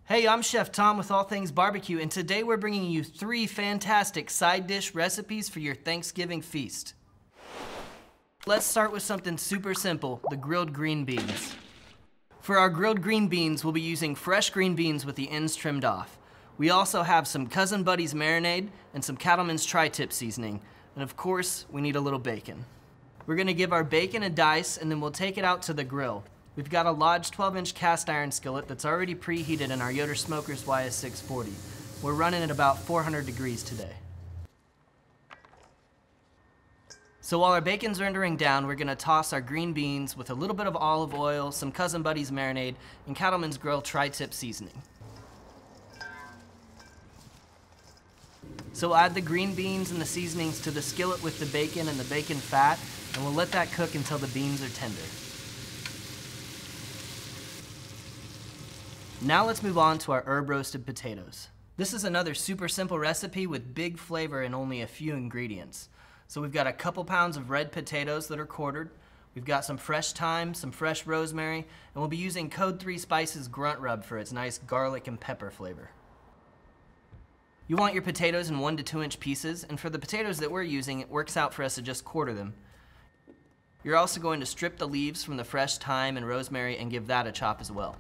Hey, I'm Chef Tom with All Things Barbecue, and today we're bringing you 3 fantastic side dish recipes for your Thanksgiving feast. Let's start with something super simple, the grilled green beans. For our grilled green beans, we'll be using fresh green beans with the ends trimmed off. We also have some Cousin Buddy's marinade and some Cattleman's tri-tip seasoning, and of course, we need a little bacon. We're gonna give our bacon a dice, and then we'll take it out to the grill. We've got a Lodge 12-inch cast iron skillet that's already preheated in our Yoder Smokers YS640. We're running at about 400 degrees today. So while our bacon's rendering down, we're gonna toss our green beans with a little bit of olive oil, some Cousin Buddy's marinade, and Cattleman's Grill tri-tip seasoning. So we'll add the green beans and the seasonings to the skillet with the bacon and the bacon fat, and we'll let that cook until the beans are tender. Now let's move on to our herb roasted potatoes. This is another super simple recipe with big flavor and only a few ingredients. So we've got a couple pounds of red potatoes that are quartered. We've got some fresh thyme, some fresh rosemary, and we'll be using Code 3 Spices Grunt Rub for its nice garlic and pepper flavor. You want your potatoes in 1 to 2 inch pieces, and for the potatoes that we're using, it works out for us to just quarter them. You're also going to strip the leaves from the fresh thyme and rosemary and give that a chop as well.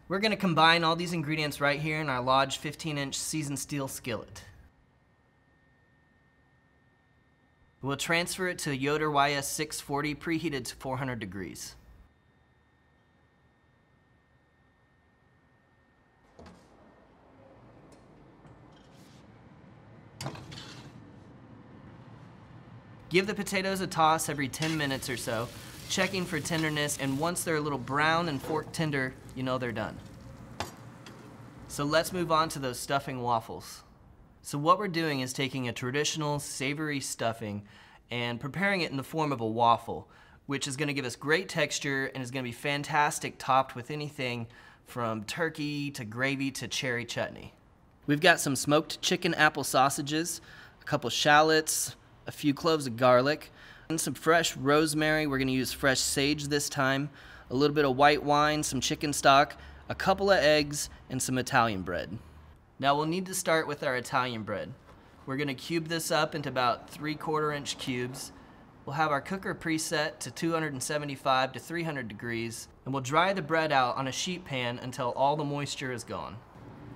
We're gonna combine all these ingredients right here in our Lodge 15-inch seasoned steel skillet. We'll transfer it to a Yoder YS640 preheated to 400 degrees. Give the potatoes a toss every 10 minutes or so, checking for tenderness, and once they're a little brown and fork tender, you know they're done. So let's move on to those stuffing waffles. So what we're doing is taking a traditional savory stuffing and preparing it in the form of a waffle, which is gonna give us great texture and is gonna be fantastic topped with anything from turkey to gravy to cherry chutney. We've got some smoked chicken apple sausages, a couple shallots, a few cloves of garlic, and some fresh rosemary. We're gonna use fresh sage this time, a little bit of white wine, some chicken stock, a couple of eggs, and some Italian bread. Now we'll need to start with our Italian bread. We're gonna cube this up into about 3/4 inch cubes. We'll have our cooker preset to 275 to 300 degrees, and we'll dry the bread out on a sheet pan until all the moisture is gone.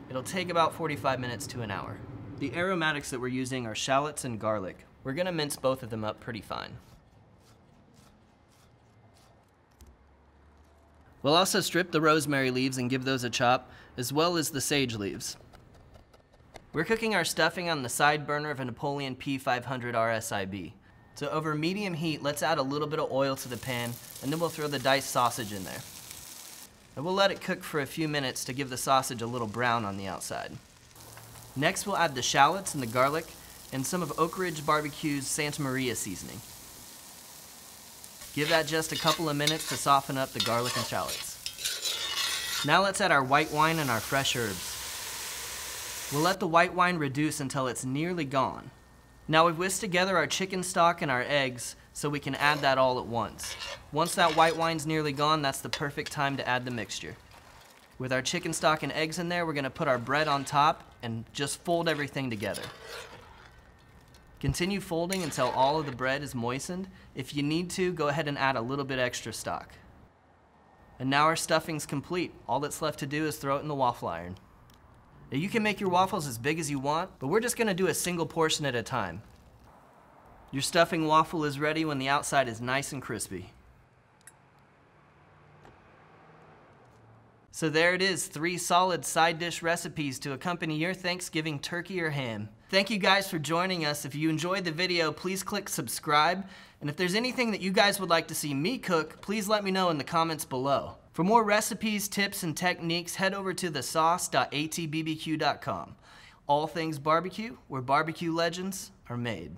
It'll take about 45 minutes to an hour. The aromatics that we're using are shallots and garlic. We're gonna mince both of them up pretty fine. We'll also strip the rosemary leaves and give those a chop, as well as the sage leaves. We're cooking our stuffing on the side burner of a Napoleon P500 RSIB. So over medium heat, let's add a little bit of oil to the pan, and then we'll throw the diced sausage in there. And we'll let it cook for a few minutes to give the sausage a little brown on the outside. Next, we'll add the shallots and the garlic, and some of Oak Ridge Barbecue's Santa Maria seasoning. Give that just a couple of minutes to soften up the garlic and shallots. Now let's add our white wine and our fresh herbs. We'll let the white wine reduce until it's nearly gone. Now we've whisked together our chicken stock and our eggs so we can add that all at once. Once that white wine's nearly gone, that's the perfect time to add the mixture. With our chicken stock and eggs in there, we're gonna put our bread on top and just fold everything together. Continue folding until all of the bread is moistened. If you need to, go ahead and add a little bit extra stock. And now our stuffing's complete. All that's left to do is throw it in the waffle iron. Now you can make your waffles as big as you want, but we're just gonna do a single portion at a time. Your stuffing waffle is ready when the outside is nice and crispy. So there it is, 3 solid side dish recipes to accompany your Thanksgiving turkey or ham. Thank you guys for joining us. If you enjoyed the video, please click subscribe. And if there's anything that you guys would like to see me cook, please let me know in the comments below. For more recipes, tips, and techniques, head over to thesauce.atbbq.com. All Things Barbecue, where barbecue legends are made.